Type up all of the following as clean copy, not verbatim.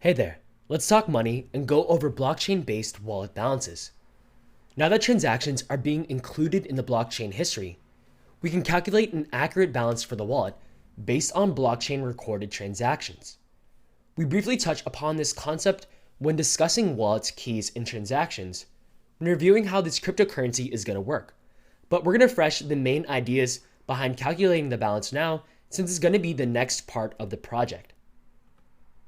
Hey there, let's talk money and go over blockchain-based wallet balances. Now that transactions are being included in the blockchain history, we can calculate an accurate balance for the wallet based on blockchain recorded transactions. We briefly touch upon this concept when discussing wallets, keys, and transactions, when reviewing how this cryptocurrency is going to work. But we're going to refresh the main ideas behind calculating the balance now, since it's going to be the next part of the project.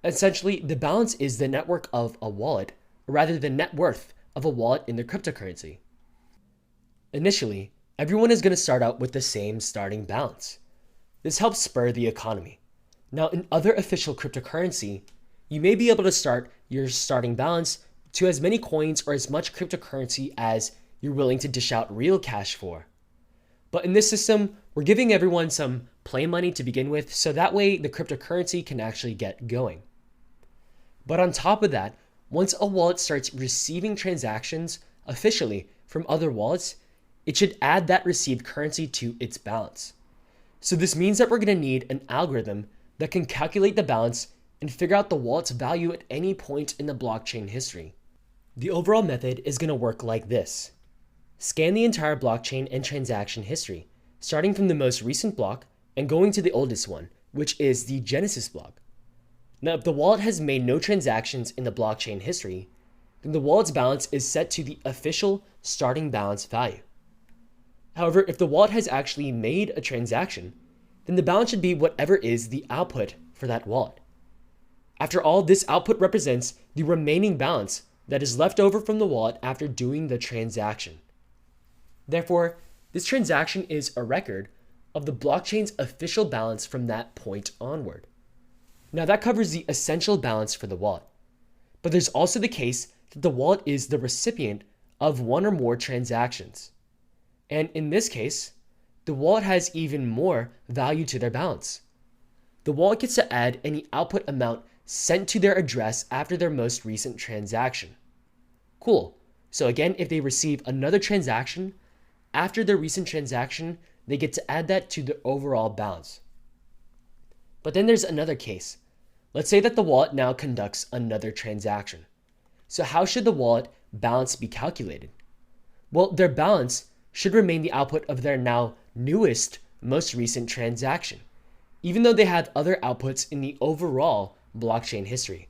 Essentially, the balance is the network of a wallet, or rather the net worth of a wallet in their cryptocurrency. Initially, everyone is going to start out with the same starting balance. This helps spur the economy. Now, in other official cryptocurrency, you may be able to start your starting balance to as many coins or as much cryptocurrency as you're willing to dish out real cash for. But in this system, we're giving everyone some play money to begin with, so that way the cryptocurrency can actually get going. But on top of that, once a wallet starts receiving transactions officially from other wallets, it should add that received currency to its balance. So this means that we're going to need an algorithm that can calculate the balance and figure out the wallet's value at any point in the blockchain history. The overall method is going to work like this. Scan the entire blockchain and transaction history, starting from the most recent block and going to the oldest one, which is the Genesis block. Now, if the wallet has made no transactions in the blockchain history, then the wallet's balance is set to the official starting balance value. However, if the wallet has actually made a transaction, then the balance should be whatever is the output for that wallet. After all, this output represents the remaining balance that is left over from the wallet after doing the transaction. Therefore, this transaction is a record of the blockchain's official balance from that point onward. Now that covers the essential balance for the wallet. But there's also the case that the wallet is the recipient of one or more transactions. And in this case, the wallet has even more value to their balance. The wallet gets to add any output amount sent to their address after their most recent transaction. Cool. So again, if they receive another transaction after their recent transaction, they get to add that to the overall balance. But then there's another case. Let's say that the wallet now conducts another transaction. So how should the wallet balance be calculated? Well, their balance should remain the output of their now newest, most recent transaction, even though they have other outputs in the overall blockchain history.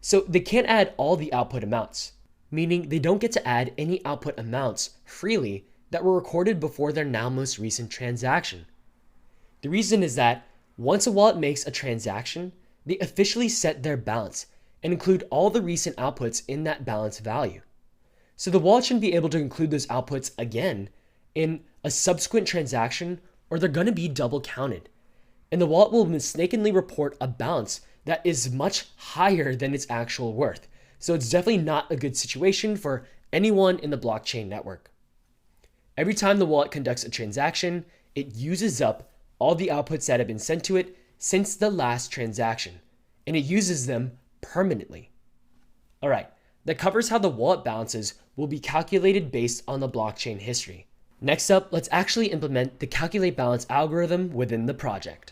So they can't add all the output amounts, meaning they don't get to add any output amounts freely that were recorded before their now most recent transaction. The reason is that once a wallet makes a transaction, they officially set their balance and include all the recent outputs in that balance value. So the wallet shouldn't be able to include those outputs again in a subsequent transaction, or they're going to be double counted. And the wallet will mistakenly report a balance that is much higher than its actual worth. So it's definitely not a good situation for anyone in the blockchain network. Every time the wallet conducts a transaction, it uses up all the outputs that have been sent to it since the last transaction, and it uses them permanently. All right, that covers how the wallet balances will be calculated based on the blockchain history. Next up, let's actually implement the calculate balance algorithm within the project.